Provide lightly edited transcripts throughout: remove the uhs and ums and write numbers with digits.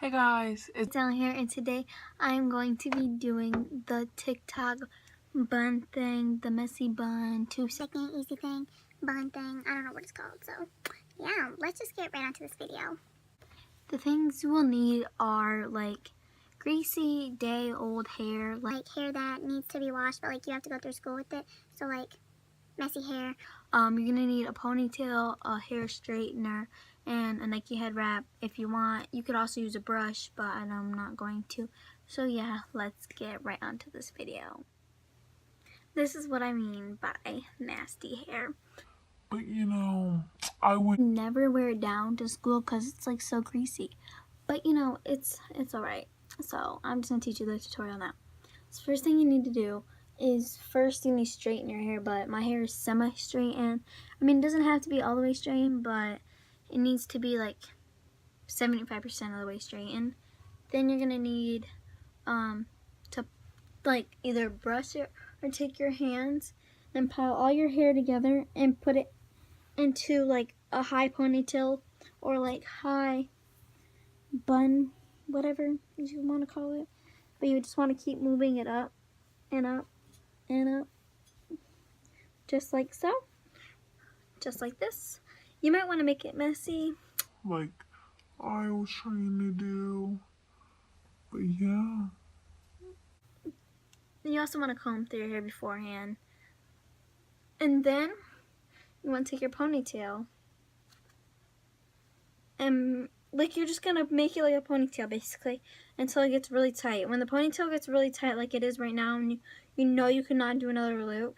Hey guys, it's Down here, and today I am going to be doing the TikTok bun thing, the messy bun, 2-second easy thing, bun thing. I don't know what it's called. So yeah, let's just get right onto this video. The things you will need are like greasy, day-old hair, like hair that needs to be washed, but like you have to go through school with it. So like messy hair. You're gonna need a ponytail, a hair straightener, and a Nike head wrap if you want. You could also use a brush, but I'm not going to. So yeah, let's get right onto this video. This is what I mean by nasty hair. but I would Never wear it down to school because it's like so greasy. But it's alright. So I'm just gonna teach you the tutorial now. So first thing you need to do is first you need to straighten your hair, but my hair is semi-straightened. I mean, it doesn't have to be all the way straightened, but it needs to be like 75% of the way straightened. Then you're gonna need to like either brush it or take your hands and pile all your hair together and put it into like a high ponytail or like high bun, whatever you want to call it. But you just want to keep moving it up and up and up, just like so, just like this. You might want to make it messy, like I was trying to do, but yeah. you also want to comb through your hair beforehand, and then you want to take your ponytail and like you're just gonna make it like a ponytail basically until it gets really tight. When the ponytail gets really tight like it is right now, and you know you cannot do another loop,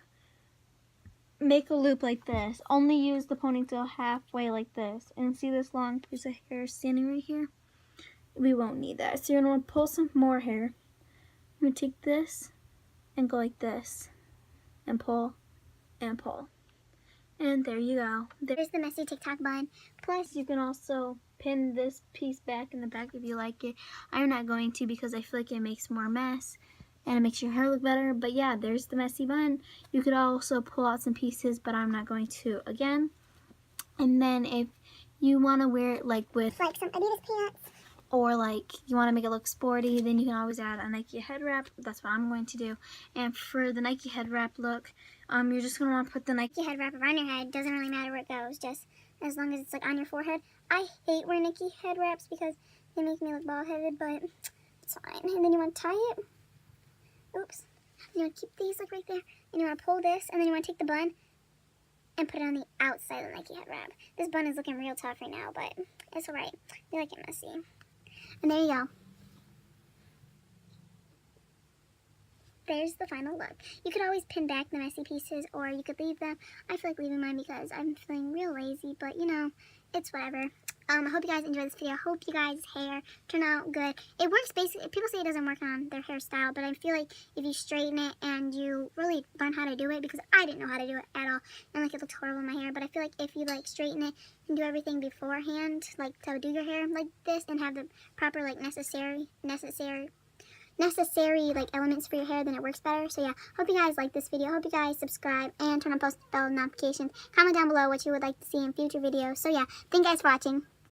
make a loop like this. Only use the ponytail halfway like this. And see this long piece of hair standing right here? We won't need that. So you're going to pull some more hair. You're going to take this and go like this. And pull and pull. And there you go. There's the messy TikTok bun. Plus you can also pin this piece back in the back if you like it. I'm not going to because I feel like it makes more mess and it makes your hair look better. But yeah, there's the messy bun. You could also pull out some pieces, but I'm not going to again. And then if you want to wear it like with like some Adidas pants, or like you want to make it look sporty, then you can always add a Nike head wrap. That's what I'm going to do. And for the Nike head wrap look, you're just going to want to put the Nike head wrap around your head. Doesn't really matter where it goes, just as long as it's like on your forehead. I hate wearing Nike head wraps because they make me look bald-headed, but it's fine. And then you want to tie it. Oops. You want to keep these like right there, and you want to pull this, and then you want to take the bun and put it on the outside of the Nike head wrap. This bun is looking real tough right now, but it's alright. We like it messy. And there you go. There's the final look. You could always pin back the messy pieces, or you could leave them. I feel like leaving mine because I'm feeling real lazy, but it's whatever. I hope you guys enjoyed this video. I hope you guys' hair turn out good. It works basically. People say it doesn't work on their hairstyle, but I feel like if you straighten it and you really learn how to do it, because I didn't know how to do it at all, and like it looked horrible in my hair, but I feel like if you like straighten it and do everything beforehand, like to do your hair like this and have the proper like necessary like elements for your hair, then it works better. So yeah, hope you guys like this video. Hope you guys subscribe and turn on post bell notifications. Comment down below what you would like to see in future videos. So yeah, thank you guys for watching.